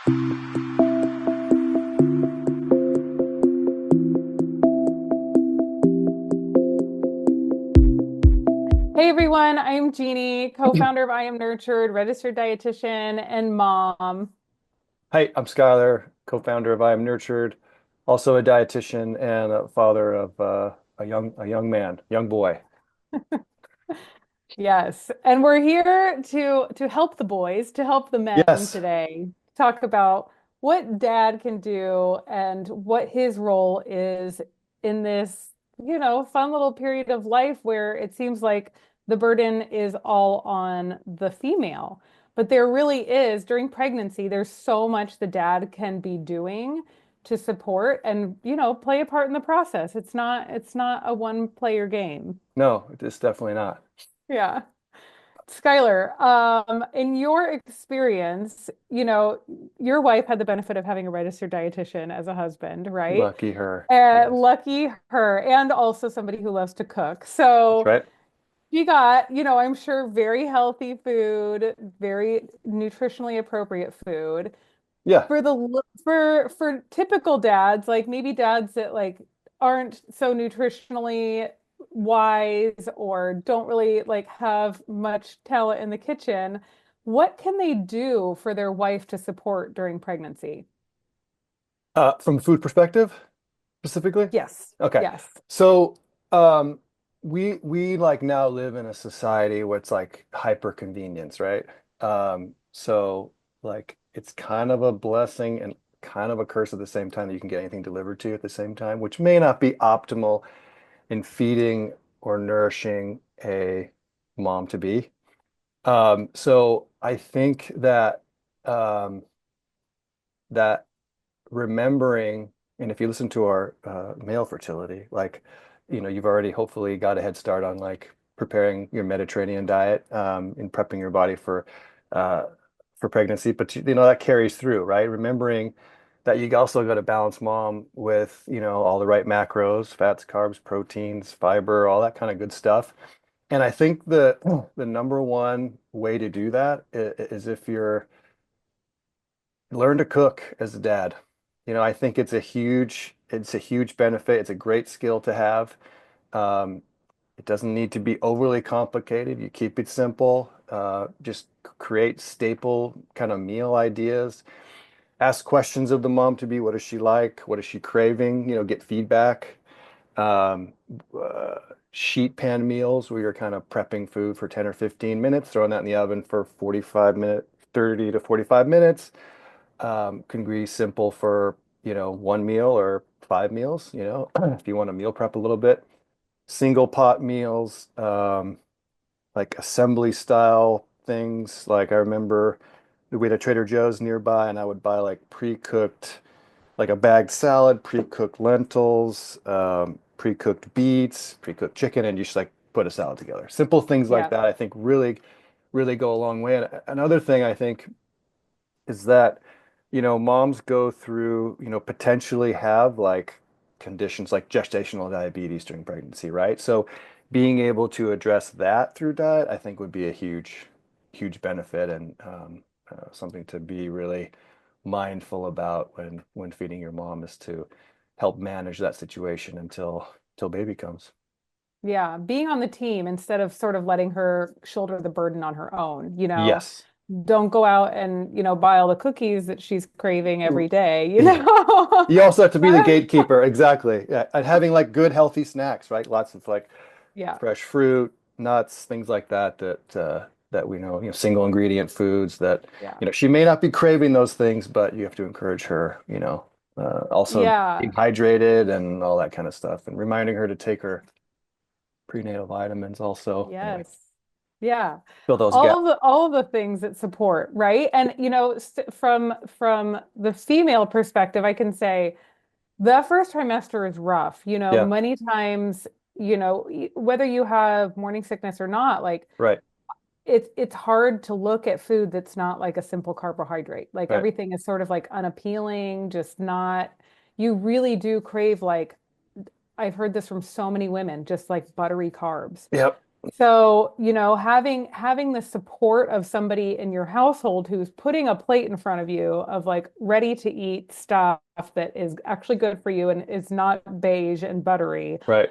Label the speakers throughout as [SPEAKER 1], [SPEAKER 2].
[SPEAKER 1] Hey everyone, I'm Jeannie, co-founder of I Am Nurtured, registered dietitian, and mom.
[SPEAKER 2] Hi, I'm Skylar, co-founder of I Am Nurtured, also a dietitian and a father of a young man, young boy.
[SPEAKER 1] Yes, and we're here to help the boys, to help the men
[SPEAKER 2] Yes.
[SPEAKER 1] today, talk about what dad can do and what his role is in this, fun little period of life where it seems like the burden is all on the female. But there really is, during pregnancy, there's so much the dad can be doing to support and, play a part in the process. It's not a one player game.
[SPEAKER 2] No, it's definitely not.
[SPEAKER 1] Yeah. Skylar, in your experience, your wife had the benefit of having a registered dietitian as a husband, right?
[SPEAKER 2] Lucky her. Yes.
[SPEAKER 1] Lucky her, and also somebody who loves to cook.
[SPEAKER 2] That's
[SPEAKER 1] So
[SPEAKER 2] right.
[SPEAKER 1] she got, I'm sure very healthy food, very nutritionally appropriate food.
[SPEAKER 2] Yeah.
[SPEAKER 1] For typical dads, like maybe dads that like aren't so nutritionally wise or don't really like have much talent in the kitchen, what can they do for their wife to support during pregnancy?
[SPEAKER 2] From a food perspective, specifically?
[SPEAKER 1] Yes.
[SPEAKER 2] Okay.
[SPEAKER 1] Yes.
[SPEAKER 2] So, um, we like now live in a society where it's like hyper convenience, right? So like it's kind of a blessing and kind of a curse at the same time that you can get anything delivered to you at the same time, which may not be optimal in feeding or nourishing a mom to be. So I think that um, that remembering, and if you listen to our male fertility, like, you've already hopefully got a head start on like preparing your Mediterranean diet, and prepping your body uh, for pregnancy. But that carries through, right? Remembering that you also got to balance mom with, all the right macros, fats, carbs, proteins, fiber, all that kind of good stuff. And I think the number one way to do that is if you're learn to cook as a dad. I think it's a huge benefit. It's a great skill to have. Um, it doesn't need to be overly complicated. You keep it simple. Just create staple kind of meal ideas. Ask questions of the mom to be, what is she like? What is she craving? Get feedback. Um, uh, Sheet pan meals where you're kind of prepping food for 10 or 15 minutes, throwing that in the oven for 45 minutes, 30 to 45 minutes. Can be simple for, one meal or 5 meals, if you want to meal prep a little bit. Single pot meals, like assembly style things. Like I remember we had a Trader Joe's nearby and I would buy like pre-cooked, like a bagged salad, pre-cooked lentils, pre-cooked beets, pre-cooked chicken, and you just like put a salad together. Simple things like
[SPEAKER 1] Yeah.
[SPEAKER 2] that, I think really, really go a long way. And another thing I think is that, moms go through, potentially have like conditions like gestational diabetes during pregnancy, right? So being able to address that through diet, I think would be a huge, huge benefit and something to be really mindful about when feeding your mom is to help manage that situation until baby comes.
[SPEAKER 1] Yeah. Being on the team instead of sort of letting her shoulder the burden on her own.
[SPEAKER 2] Yes.
[SPEAKER 1] Don't go out and, buy all the cookies that she's craving every day.
[SPEAKER 2] You also have to be the
[SPEAKER 1] Right?
[SPEAKER 2] gatekeeper, exactly. Yeah, and having like good healthy snacks, right? Lots of like
[SPEAKER 1] Yeah.
[SPEAKER 2] fresh fruit, nuts, things like that that we know, single ingredient foods that,
[SPEAKER 1] Yeah.
[SPEAKER 2] she may not be craving those things, but you have to encourage her, also being
[SPEAKER 1] Yeah.
[SPEAKER 2] hydrated and all that kind of stuff, and reminding her to take her prenatal vitamins also,
[SPEAKER 1] Yes. Yeah.
[SPEAKER 2] fill those gaps.
[SPEAKER 1] All of the things that support, right? And from the female perspective, I can say the first trimester is rough.
[SPEAKER 2] Yeah,
[SPEAKER 1] Many times, whether you have morning sickness or not, like
[SPEAKER 2] right,
[SPEAKER 1] it's hard to look at food that's not like a simple carbohydrate. Like
[SPEAKER 2] right.
[SPEAKER 1] everything is sort of like unappealing, just not, you really do crave like I've heard this from so many women, just like buttery carbs.
[SPEAKER 2] Yep.
[SPEAKER 1] So, having the support of somebody in your household who's putting a plate in front of you of like ready to eat stuff that is actually good for you and is not beige and buttery
[SPEAKER 2] Right.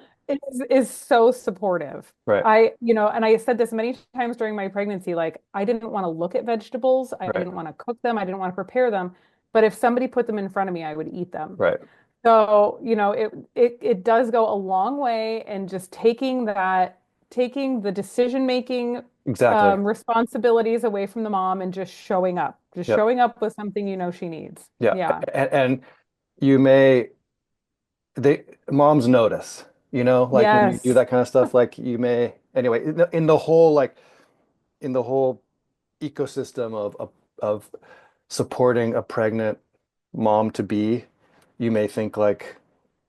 [SPEAKER 1] is so supportive.
[SPEAKER 2] Right.
[SPEAKER 1] And I said this many times during my pregnancy, like I didn't want to look at vegetables, I
[SPEAKER 2] Right.
[SPEAKER 1] didn't want to cook them, I didn't want to prepare them, but if somebody put them in front of me, I would eat them.
[SPEAKER 2] Right.
[SPEAKER 1] So, it does go a long way in just taking the decision making
[SPEAKER 2] Exactly.
[SPEAKER 1] responsibilities away from the mom and just
[SPEAKER 2] Yep.
[SPEAKER 1] showing up with something she needs.
[SPEAKER 2] Yeah.
[SPEAKER 1] Yeah.
[SPEAKER 2] And you may they moms notice, like when you do
[SPEAKER 1] Yes,
[SPEAKER 2] that kind of stuff, like you may anyway, in the whole ecosystem of supporting a pregnant mom to be, you may think like,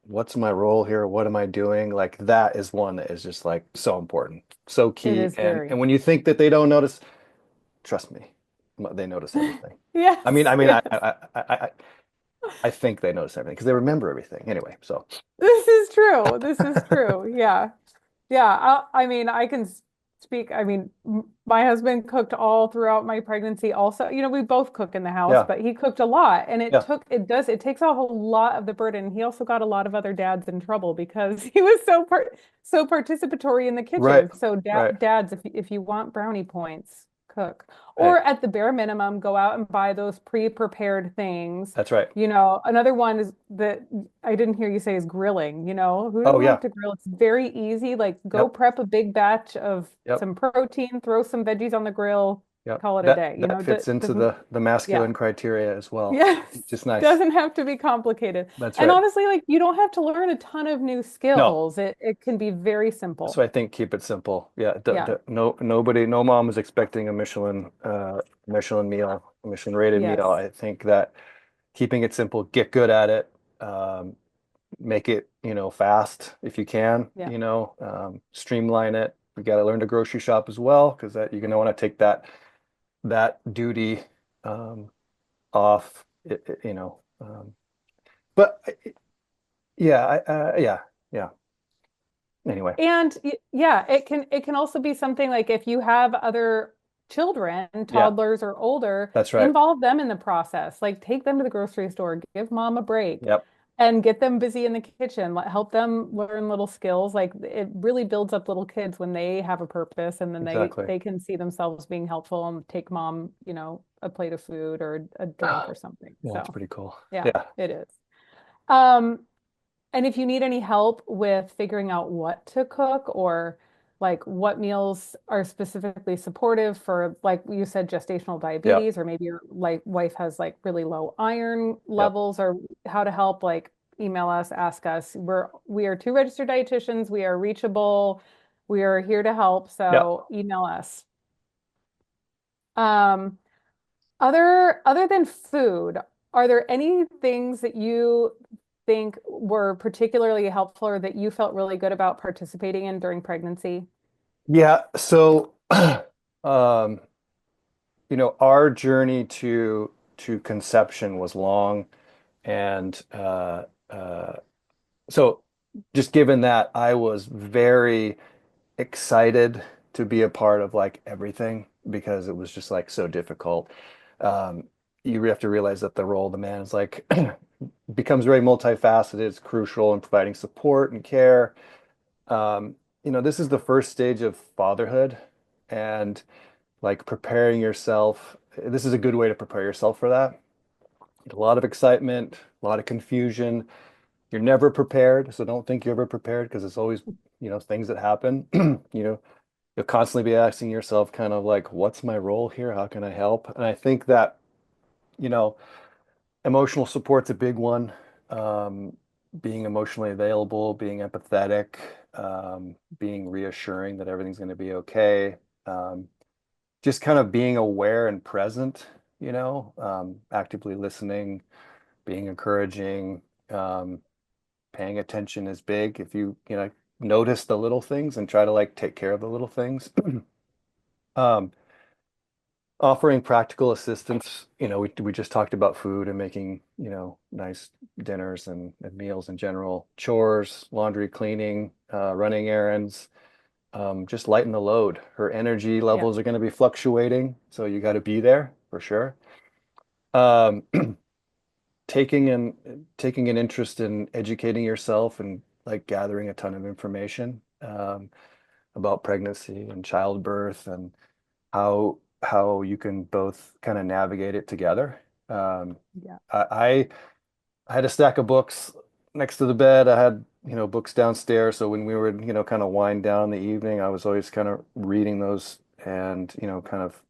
[SPEAKER 2] what's my role here? What am I doing? Like that is one that is just like so important, so
[SPEAKER 1] it
[SPEAKER 2] key.
[SPEAKER 1] is
[SPEAKER 2] And
[SPEAKER 1] very.
[SPEAKER 2] when you think that they don't notice, trust me, they notice everything. I mean,
[SPEAKER 1] Yes,
[SPEAKER 2] I mean, I
[SPEAKER 1] yes.
[SPEAKER 2] I I I, I think they notice everything because they remember everything anyway. So
[SPEAKER 1] This is true. This is true. Yeah. Yeah, I mean, I can speak. I mean, my husband cooked all throughout my pregnancy also. We both cook in the house,
[SPEAKER 2] yeah,
[SPEAKER 1] but he cooked a lot and
[SPEAKER 2] yeah,
[SPEAKER 1] it takes off a lot of the burden. He also got a lot of other dads in trouble because he was so participatory in the
[SPEAKER 2] right,
[SPEAKER 1] kitchen. So
[SPEAKER 2] right.
[SPEAKER 1] dads, if you want brownie points, cook.
[SPEAKER 2] Hey,
[SPEAKER 1] Or at the bare minimum, go out and buy those pre-prepared things.
[SPEAKER 2] that's right.
[SPEAKER 1] Another one is that I didn't hear you say is grilling. Who
[SPEAKER 2] Oh
[SPEAKER 1] doesn't
[SPEAKER 2] yeah,
[SPEAKER 1] like to grill? It's very easy. Like go
[SPEAKER 2] yep,
[SPEAKER 1] prep a big batch of
[SPEAKER 2] yep.
[SPEAKER 1] some protein, throw some veggies on the grill,
[SPEAKER 2] Yeah,
[SPEAKER 1] call it a
[SPEAKER 2] that
[SPEAKER 1] day.
[SPEAKER 2] that fits into
[SPEAKER 1] Doesn't,
[SPEAKER 2] the
[SPEAKER 1] yeah.
[SPEAKER 2] masculine criteria as well.
[SPEAKER 1] Yes.
[SPEAKER 2] Just nice.
[SPEAKER 1] Doesn't have to be complicated.
[SPEAKER 2] That's
[SPEAKER 1] And
[SPEAKER 2] right.
[SPEAKER 1] honestly, like you don't have to learn a ton of new
[SPEAKER 2] No,
[SPEAKER 1] skills. It can be very
[SPEAKER 2] so
[SPEAKER 1] simple.
[SPEAKER 2] I think keep it simple. Yeah,
[SPEAKER 1] Yeah.
[SPEAKER 2] no mom is expecting a Michelin meal, a Michelin rated meal.
[SPEAKER 1] Yes.
[SPEAKER 2] I think that keeping it simple, get good at it, make it, fast if you can,
[SPEAKER 1] Yeah.
[SPEAKER 2] streamline it. You got to learn to grocery shop as well because that you're gonna want to take that duty um, off, but yeah, yeah, yeah. Anyway,
[SPEAKER 1] And yeah, it can also be something like if you have other children,
[SPEAKER 2] yeah,
[SPEAKER 1] toddlers or older,
[SPEAKER 2] that's right.
[SPEAKER 1] involve them in the process. Like take them to the grocery store, give mom a break,
[SPEAKER 2] Yep,
[SPEAKER 1] and get them busy in the kitchen. Help them learn little skills. Like it really builds up little kids when they have a purpose and then they
[SPEAKER 2] exactly.
[SPEAKER 1] they can see themselves being helpful and take mom, a plate of food or a drink or something.
[SPEAKER 2] Yeah, it's
[SPEAKER 1] So
[SPEAKER 2] pretty cool.
[SPEAKER 1] yeah,
[SPEAKER 2] Yeah,
[SPEAKER 1] it is. Um, and if you need any help with figuring out what to cook or like what meals are specifically supportive for, like you said, gestational
[SPEAKER 2] yep,
[SPEAKER 1] diabetes, or maybe your like wife has like really low iron
[SPEAKER 2] yep,
[SPEAKER 1] levels, or how to help, like email us, ask us. We are two registered dietitians. We are reachable. We are here to help.
[SPEAKER 2] yep.
[SPEAKER 1] So email us. Um, other than food, are there any things that you think were particularly helpful or that you felt really good about participating in during pregnancy?
[SPEAKER 2] Yeah, so um, our journey to conception was long, and so just given that, I was very excited to be a part of like everything because it was just like so difficult. Um, you have to realize that the role of the man is like becomes very multifaceted. It's crucial in providing support and care. This is the first stage of fatherhood, and like preparing yourself. This is a good way to prepare yourself for that. A lot of excitement, a lot of confusion. You're never prepared, so don't think you're ever prepared because it's always, things that happen. You'll constantly be asking yourself kind of like, what's my role here? How can I help? And I think that, you know, emotional support's a big one. Um, Being emotionally available, being empathetic, being reassuring that everything's going to be okay. Um, just kind of being aware and present, actively listening, being encouraging, um, paying attention is big. If you notice the little things and try to like take care of the little things. Um, Offering practical assistance, we just talked about food and making, nice dinners and meals in general, chores, laundry, cleaning, running errands, just lighten the load. Her energy
[SPEAKER 1] Yeah.
[SPEAKER 2] levels are going to be fluctuating, so you got to be there for sure. Um, taking an interest in educating yourself and like gathering a ton of information about pregnancy and childbirth and how you can both kind of navigate it together. Um,
[SPEAKER 1] Yeah.
[SPEAKER 2] I I had a stack of books next to the bed. I had, books downstairs. So when we would, kind of wind down the evening, I was always kind of reading those and, kind of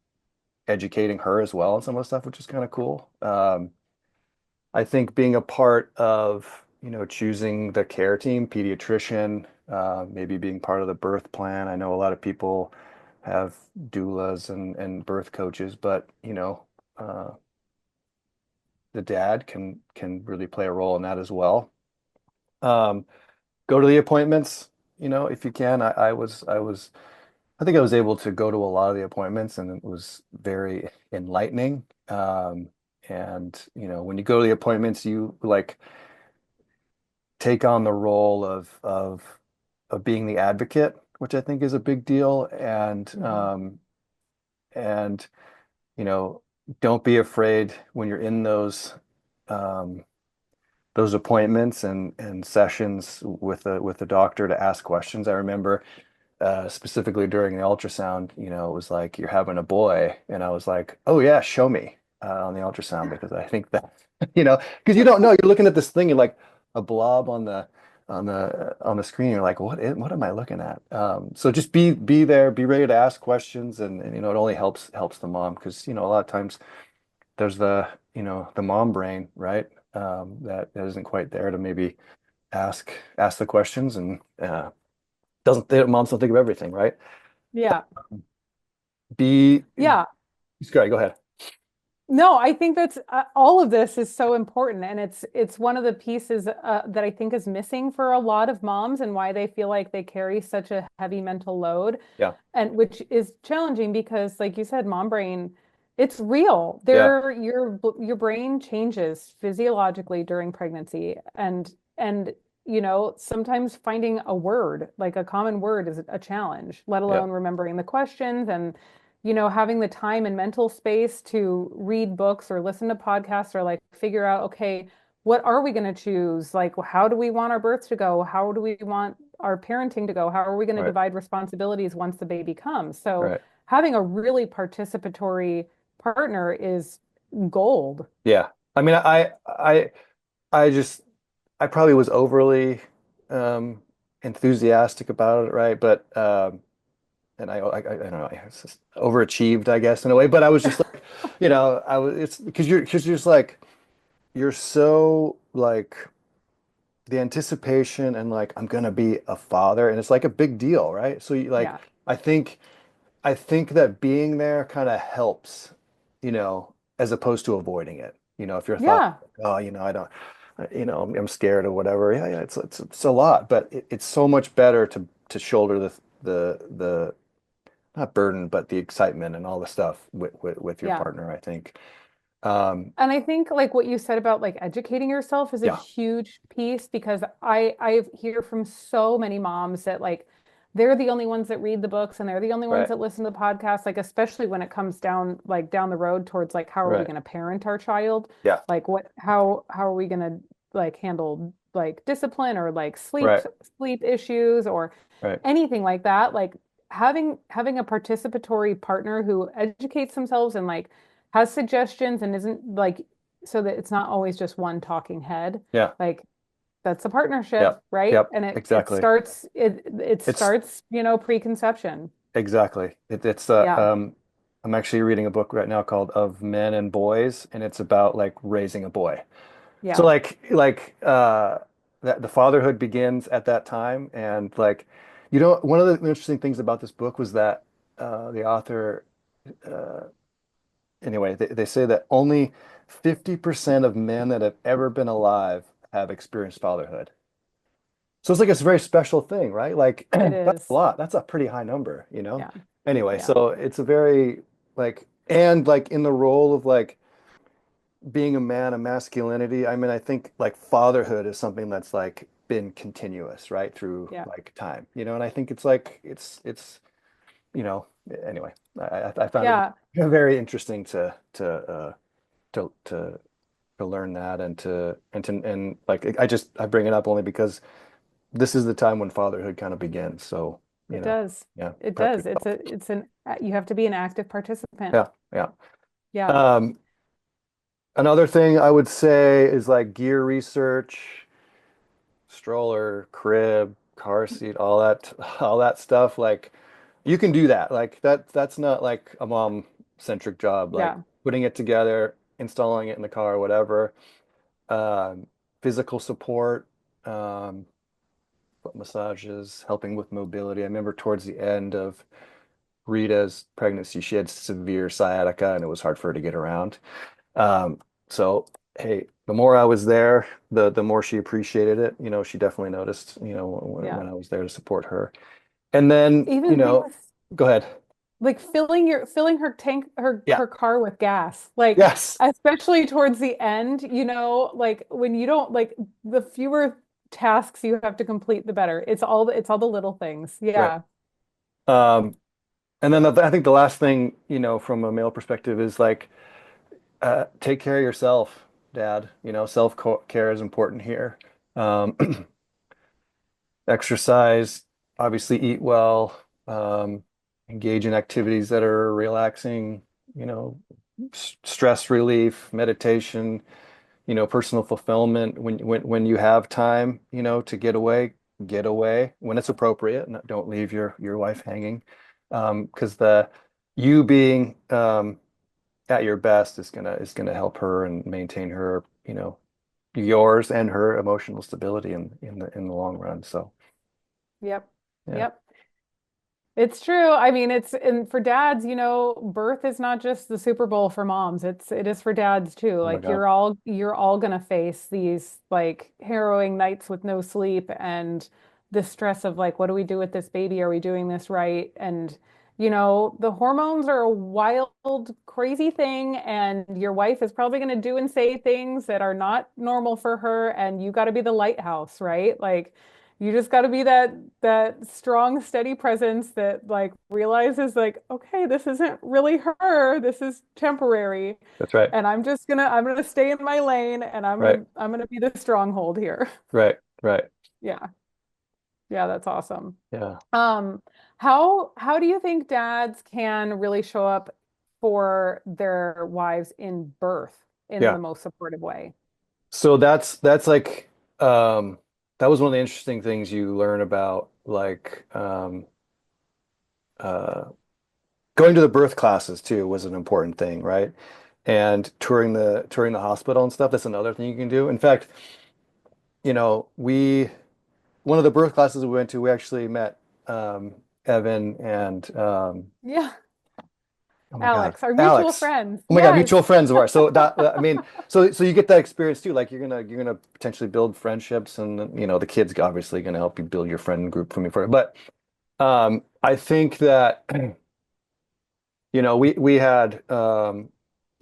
[SPEAKER 2] educating her as well on some of the stuff, which is kind of cool. I think being a part of, choosing the care team, pediatrician, maybe being part of the birth plan. I know a lot of people have doulas and birth coaches, but, the dad can really play a role in that as well. Um, Go to the appointments, if you can. I think I was able to go to a lot of the appointments and it was very enlightening. And when you go to the appointments, you like take on the role of being the advocate, which I think is a big deal.
[SPEAKER 1] Hmm.
[SPEAKER 2] And you know, don't be afraid when you're in those appointments and sessions with the doctor to ask questions. I remember specifically during the ultrasound, it was like you're having a boy, and I was like, oh yeah, show me on the ultrasound because I think that because you don't know, you're looking at this thing, you're like a blob on the screen. You're like, what am I looking at? So just be there, be ready to ask questions, and it only helps the mom because a lot of times there's the mom brain, right? That isn't quite there to maybe ask the questions and doesn't moms don't think of everything, right?
[SPEAKER 1] Yeah.
[SPEAKER 2] Be
[SPEAKER 1] Yeah.
[SPEAKER 2] Sorry, go ahead.
[SPEAKER 1] No, I think that's all of this is so important, and it's one of the pieces that I think is missing for a lot of moms, and why they feel like they carry such a heavy mental load,
[SPEAKER 2] Yeah,
[SPEAKER 1] and which is challenging because, like you said, mom brain, it's real.
[SPEAKER 2] yeah,
[SPEAKER 1] Your brain changes physiologically during pregnancy, and sometimes finding a word, like a common word, is a challenge, let
[SPEAKER 2] yeah,
[SPEAKER 1] alone remembering the questions and having the time and mental space to read books or listen to podcasts or like figure out, okay, what are we going to choose? Like, how do we want our birth to go? How do we want our parenting to go? How are we going to
[SPEAKER 2] right,
[SPEAKER 1] divide responsibilities once the baby comes? So,
[SPEAKER 2] right.
[SPEAKER 1] having a really participatory partner is gold.
[SPEAKER 2] Yeah. I mean, I just I probably was overly um enthusiastic about it, right? But and I don't know, I was just overachieved, I guess, in a way. But I was just like, I was it's because you're just like you're so like the anticipation and like I'm gonna be a father and it's like a big deal, right? So you like
[SPEAKER 1] Yeah.
[SPEAKER 2] I think I think that being there kind of helps, as opposed to avoiding it. If you're thought,
[SPEAKER 1] Yeah.
[SPEAKER 2] oh, I don't, I'm scared or whatever. Yeah, yeah, it's a lot, but it's so much better to shoulder the not burden, but the excitement and all the stuff with your
[SPEAKER 1] Yeah.
[SPEAKER 2] partner, I think. Um,
[SPEAKER 1] And I think like what you said about like educating yourself is a
[SPEAKER 2] yeah,
[SPEAKER 1] huge piece because I hear from so many moms that like they're the only ones that read the books and they're the only ones
[SPEAKER 2] right,
[SPEAKER 1] that listen to the podcast, like especially when it comes down the road towards like how are we
[SPEAKER 2] right,
[SPEAKER 1] going to parent our child?
[SPEAKER 2] yeah,
[SPEAKER 1] Like how are we going to like handle like discipline or like sleep
[SPEAKER 2] right,
[SPEAKER 1] sleep issues or
[SPEAKER 2] right,
[SPEAKER 1] anything like that? Like having a participatory partner who educates themselves and like has suggestions and isn't like so that it's not always just one talking head.
[SPEAKER 2] yeah,
[SPEAKER 1] Like that's a partnership,
[SPEAKER 2] yep,
[SPEAKER 1] right?
[SPEAKER 2] yep,
[SPEAKER 1] And it
[SPEAKER 2] exactly.
[SPEAKER 1] starts it
[SPEAKER 2] It's
[SPEAKER 1] starts, preconception.
[SPEAKER 2] Exactly. It's
[SPEAKER 1] Yeah.
[SPEAKER 2] I'm actually reading a book right now called Of Men and Boys, and it's about like raising a boy. So
[SPEAKER 1] Yeah.
[SPEAKER 2] like that the fatherhood begins at that time, and like one of the interesting things about this book was that the author uh anyway they say that only 50% of men that have ever been alive have experienced fatherhood. So it's like it's a very special thing, right? Like
[SPEAKER 1] It
[SPEAKER 2] that's a
[SPEAKER 1] is.
[SPEAKER 2] lot. That's a pretty high number,
[SPEAKER 1] Yeah.
[SPEAKER 2] Anyway,
[SPEAKER 1] Yeah.
[SPEAKER 2] so it's a very like and like in the role of like being a man, a masculinity. I mean, I think like fatherhood is something that's like been continuous, right, through
[SPEAKER 1] Yeah.
[SPEAKER 2] like time, and I think it's like you know, anyway, I found it
[SPEAKER 1] Yeah.
[SPEAKER 2] very interesting to to to learn that and like I bring it up only because this is the time when fatherhood kind of begins. So,
[SPEAKER 1] It does.
[SPEAKER 2] yeah,
[SPEAKER 1] It
[SPEAKER 2] prep
[SPEAKER 1] does.
[SPEAKER 2] yourself.
[SPEAKER 1] You have to be an active participant.
[SPEAKER 2] Yeah, yeah.
[SPEAKER 1] Yeah.
[SPEAKER 2] Um, Another thing I would say is like gear research, stroller, crib, car seat, all that stuff. Like you can do that. Like that's not like a mom centric job. Like
[SPEAKER 1] Yeah.
[SPEAKER 2] putting it together, installing it in the car, whatever. Um, Physical support, um, foot massages, helping with mobility. I remember towards the end of Rita's pregnancy, she had severe sciatica and it was hard for her to get around. Um, so hey, the more I was there, the more she appreciated it. She definitely noticed,
[SPEAKER 1] Yeah.
[SPEAKER 2] when I was there to support her. And then,
[SPEAKER 1] Even things
[SPEAKER 2] go ahead.
[SPEAKER 1] like filling her tank
[SPEAKER 2] Yeah.
[SPEAKER 1] her car with gas. Like
[SPEAKER 2] Yes.
[SPEAKER 1] especially towards the end, like when you don't like the fewer tasks you have to complete, the better. It's all the little things.
[SPEAKER 2] Right.
[SPEAKER 1] Yeah.
[SPEAKER 2] Um, and then I think the last thing, from a male perspective is like, take care of yourself, Dad. Self-care is important here. Um, Exercise, obviously eat well, engage in activities that are relaxing, you know, stress relief, meditation, personal fulfillment. When you have time, to get away when it's appropriate. And don't leave your wife hanging, because the you being at your best is gonna help her and maintain her, yours and her emotional stability in the long run. So
[SPEAKER 1] Yep.
[SPEAKER 2] yeah.
[SPEAKER 1] Yep. It's true. I mean, and for dads, birth is not just the Super Bowl for moms. It is for dads too.
[SPEAKER 2] Oh my
[SPEAKER 1] Like
[SPEAKER 2] God.
[SPEAKER 1] you're all gonna face these like harrowing nights with no sleep and the stress of like, what do we do with this baby? Are we doing this right? And the hormones are a wild, crazy thing, and your wife is probably gonna do and say things that are not normal for her, and you got to be the lighthouse, right? Like you just got to be that strong, steady presence that like realizes like, okay, this isn't really her. This is temporary.
[SPEAKER 2] That's right.
[SPEAKER 1] And I'm gonna stay in my lane and
[SPEAKER 2] Right.
[SPEAKER 1] I'm gonna be the stronghold here.
[SPEAKER 2] Right. Right.
[SPEAKER 1] Yeah. Yeah, that's awesome.
[SPEAKER 2] Yeah.
[SPEAKER 1] Um, how do you think dads can really show up for their wives in birth in
[SPEAKER 2] Yeah.
[SPEAKER 1] the most supportive way?
[SPEAKER 2] So that's like that was one of the interesting things you learn about like uh going to the birth classes too was an important thing, right? And touring the hospital and stuff, that's another thing you can do. In fact, we one of the birth classes we went to, we actually met Evan and
[SPEAKER 1] Yeah.
[SPEAKER 2] oh my God,
[SPEAKER 1] Alex, our mutual
[SPEAKER 2] Alex.
[SPEAKER 1] friends.
[SPEAKER 2] Oh my God,
[SPEAKER 1] Yes.
[SPEAKER 2] mutual friends of ours. So I mean, so you get that experience too. Like you're gonna potentially build friendships, and the kids obviously gonna help you build your friend group from for. But I think that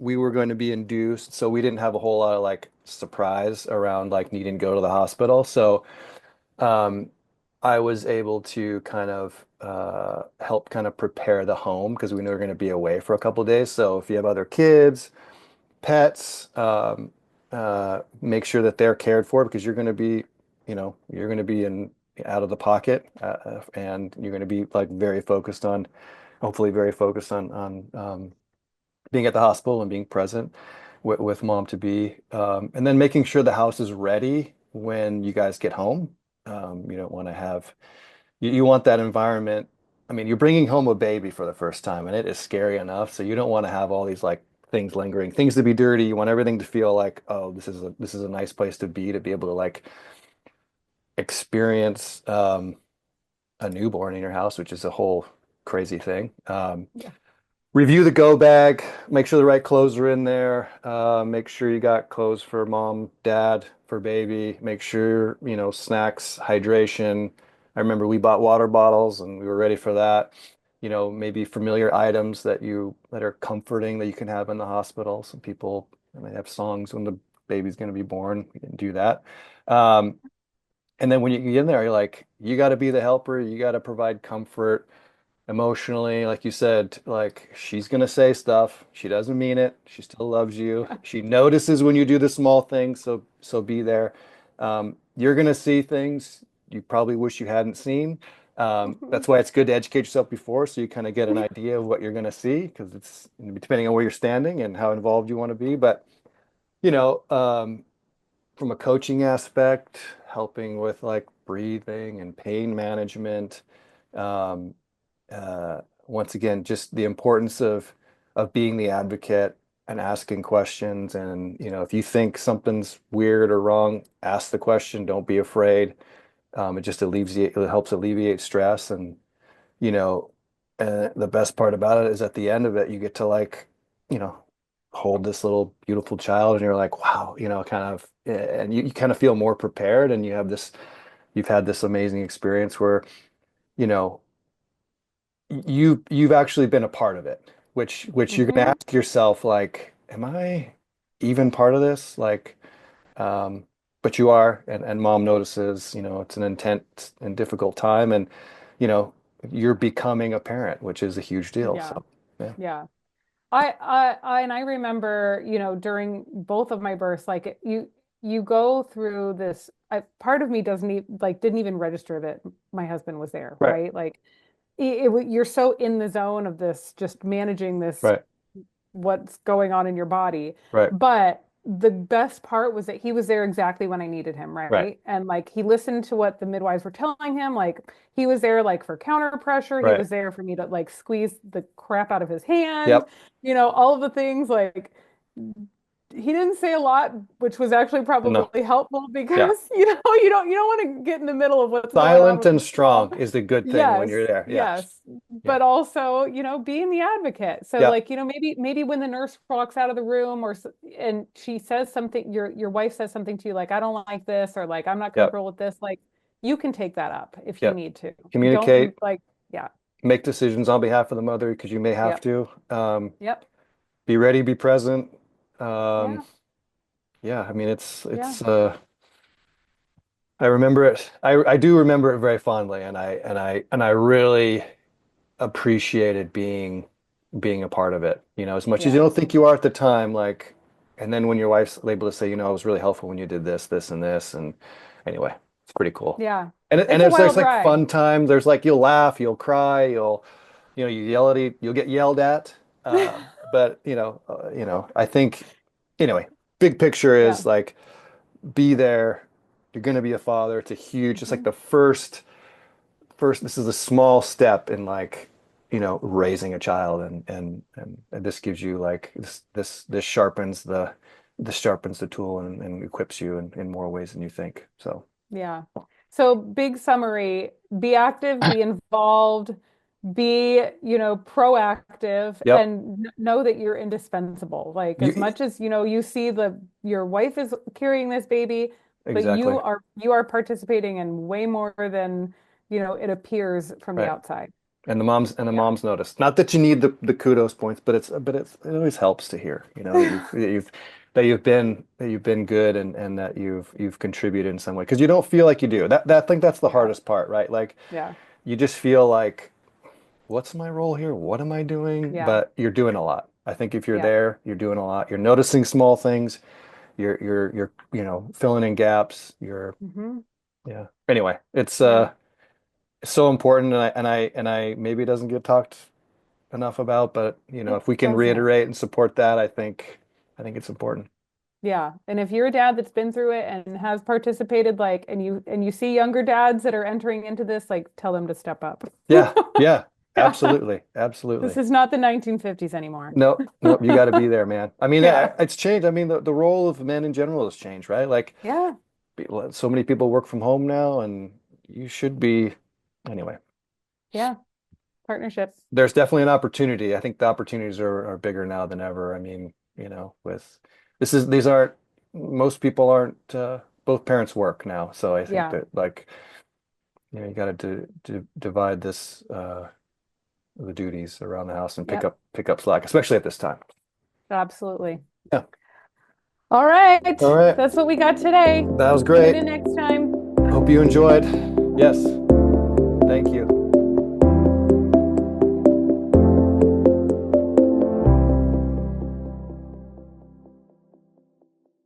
[SPEAKER 2] we were going to be induced, so we didn't have a whole lot of like surprise around like needing to go to the hospital. So um, I was able to kind of help kind of prepare the home because we knew we were going to be away for a couple of days. So if you have other kids, pets, make sure that they're cared for because you're going to be in out of the pocket, and you're going to be like hopefully very focused on being at the hospital and being present with mom to be, and then making sure the house is ready when you guys get home. You don't want to have you want that environment. I mean, you're bringing home a baby for the first time, and it is scary enough. So you don't want to have all these like things lingering, things to be dirty. You want everything to feel like, oh, this is a nice place to be able to like experience a newborn in your house, which is a whole crazy thing.
[SPEAKER 1] Yeah.
[SPEAKER 2] Review the go bag, make sure the right clothes are in there. Make sure you got clothes for mom, dad, for baby. Make sure, snacks, hydration. I remember we bought water bottles and we were ready for that. Maybe familiar items that are comforting that you can have in the hospital. Some people, they have songs when the baby's going to be born. We didn't do that. Um, And then when you get in there, you're like, you got to be the helper. You got to provide comfort emotionally. Like you said, like she's going to say stuff. She doesn't mean it. She still loves you. She notices when you do the small things. So be there. You're going to see things you probably wish you hadn't seen. That's why it's good to educate yourself before so you kind of get an idea of what you're going to see because it's depending on where you're standing and how involved you want to be. But, you know, from a coaching aspect, helping with like breathing and pain management. Um, Once again, just the importance of being the advocate and asking questions. And if you think something's weird or wrong, ask the question. Don't be afraid. It helps alleviate stress. And you know, the best part about it is at the end of it, you get to like, you know, hold this little beautiful child, and you're like, wow, kind of, and you kind of feel more prepared, and you've had this amazing experience where, you know, you've actually been a part of it, which you're gonna
[SPEAKER 1] Hmm.
[SPEAKER 2] ask yourself, like, am I even part of this? Like, um, but you are, and mom notices, it's an intense and difficult time, and you know, you're becoming a parent, which is a huge deal.
[SPEAKER 1] Yeah.
[SPEAKER 2] So, yeah.
[SPEAKER 1] Yeah. And I remember, during both of my births, like you go through this. Part of me doesn't even like didn't even register that my husband was there,
[SPEAKER 2] Right,
[SPEAKER 1] right? Like you're so in the zone of this, just managing this
[SPEAKER 2] right,
[SPEAKER 1] what's going on in your body.
[SPEAKER 2] right,
[SPEAKER 1] But the best part was that he was there exactly when I needed him,
[SPEAKER 2] right,
[SPEAKER 1] right? And like he listened to what the midwives were telling him. Like he was there like for counter pressure. He
[SPEAKER 2] right.
[SPEAKER 1] was there for me to like squeeze the crap out of his hand,
[SPEAKER 2] Yep.
[SPEAKER 1] all of the things like he didn't say a lot, which was actually
[SPEAKER 2] No.
[SPEAKER 1] probably helpful
[SPEAKER 2] Yeah.
[SPEAKER 1] because you don't want to get in the middle of what's going on
[SPEAKER 2] Silent
[SPEAKER 1] with
[SPEAKER 2] and
[SPEAKER 1] the mom.
[SPEAKER 2] strong is the good thing when
[SPEAKER 1] Yes,
[SPEAKER 2] you're there. Yeah.
[SPEAKER 1] yes.
[SPEAKER 2] Yeah.
[SPEAKER 1] But also, being the advocate. So
[SPEAKER 2] Yeah.
[SPEAKER 1] like, maybe when the nurse walks out of the room and she says something, your wife says something to you like, I don't like this, or like, I'm not
[SPEAKER 2] Yeah.
[SPEAKER 1] comfortable with this, like you can take that up if you
[SPEAKER 2] Yeah.
[SPEAKER 1] need to. Don't
[SPEAKER 2] Communicate,
[SPEAKER 1] like, yeah,
[SPEAKER 2] make decisions on behalf of the mother because you may have
[SPEAKER 1] yep,
[SPEAKER 2] to.
[SPEAKER 1] yep,
[SPEAKER 2] Be ready, be present. Um,
[SPEAKER 1] yeah,
[SPEAKER 2] yeah, I mean
[SPEAKER 1] yeah,
[SPEAKER 2] I remember it. I do remember it very fondly, and I really appreciated being a part of it. As much as you
[SPEAKER 1] yeah.
[SPEAKER 2] don't think you are at the time, like, and then when your wife's able to say, it was really helpful when you did this, this, and this, and anyway, it's pretty cool.
[SPEAKER 1] Yeah.
[SPEAKER 2] And
[SPEAKER 1] It's a
[SPEAKER 2] there's
[SPEAKER 1] wild
[SPEAKER 2] like
[SPEAKER 1] ride.
[SPEAKER 2] fun time. There's like you'll laugh, you'll cry, you'll get yelled at. But I think anyway, big picture
[SPEAKER 1] Yeah.
[SPEAKER 2] is like be there. You're going to be a father. It's a huge, it's like
[SPEAKER 1] Hmm.
[SPEAKER 2] the first, this is a small step in like, raising a child, and this gives you like this sharpens the tool, and equips you in more ways than you think. So,
[SPEAKER 1] Yeah. So big summary, be active, be involved, be, proactive
[SPEAKER 2] yep,
[SPEAKER 1] and know that you're indispensable. Like as
[SPEAKER 2] you
[SPEAKER 1] much as, you see your wife is carrying this baby, but
[SPEAKER 2] exactly
[SPEAKER 1] you are participating in way more than, it appears from the
[SPEAKER 2] right.
[SPEAKER 1] outside.
[SPEAKER 2] And the
[SPEAKER 1] Yeah.
[SPEAKER 2] moms notice. Not that you need the kudos points, it always helps to hear, that you've been good, and that you've contributed in some way, because you don't feel like you do. I think that's the
[SPEAKER 1] Yeah.
[SPEAKER 2] hardest part, right? Like
[SPEAKER 1] Yeah.
[SPEAKER 2] you just feel like, what's my role here? What am I doing?
[SPEAKER 1] Yeah.
[SPEAKER 2] But you're doing a lot. I think if you're
[SPEAKER 1] Yeah.
[SPEAKER 2] there, you're doing a lot. You're noticing small things. You're filling in gaps.
[SPEAKER 1] Hmm.
[SPEAKER 2] Yeah. Anyway, it's
[SPEAKER 1] Yeah.
[SPEAKER 2] so important, and I maybe it doesn't get talked enough about, but
[SPEAKER 1] It
[SPEAKER 2] if we can
[SPEAKER 1] doesn't.
[SPEAKER 2] reiterate and support that, I think it's important.
[SPEAKER 1] Yeah. And if you're a dad that's been through it and has participated, like, and you see younger dads that are entering into this, like, tell them to step up.
[SPEAKER 2] Yeah, yeah,
[SPEAKER 1] Yeah.
[SPEAKER 2] absolutely,
[SPEAKER 1] This
[SPEAKER 2] absolutely.
[SPEAKER 1] is not the 1950s anymore.
[SPEAKER 2] Nope, nope, you got to be there, man. I mean,
[SPEAKER 1] Yeah.
[SPEAKER 2] it's changed. I mean, the role of men in general has changed, right? Like,
[SPEAKER 1] Yeah.
[SPEAKER 2] so many people work from home now, and you should be. Anyway,
[SPEAKER 1] Yeah. Partnership.
[SPEAKER 2] there's definitely an opportunity. I think the opportunities are bigger now than ever. I mean, with these aren't most people aren't both parents work now, so I think
[SPEAKER 1] Yeah.
[SPEAKER 2] that like you got to divide the duties around the house and pick
[SPEAKER 1] Yep.
[SPEAKER 2] up pick up slack, especially at this time.
[SPEAKER 1] Absolutely.
[SPEAKER 2] Yeah.
[SPEAKER 1] All right.
[SPEAKER 2] All right.
[SPEAKER 1] That's what we got today.
[SPEAKER 2] That was
[SPEAKER 1] Tune
[SPEAKER 2] great.
[SPEAKER 1] in next time.
[SPEAKER 2] Hope hope you enjoyed. Yes.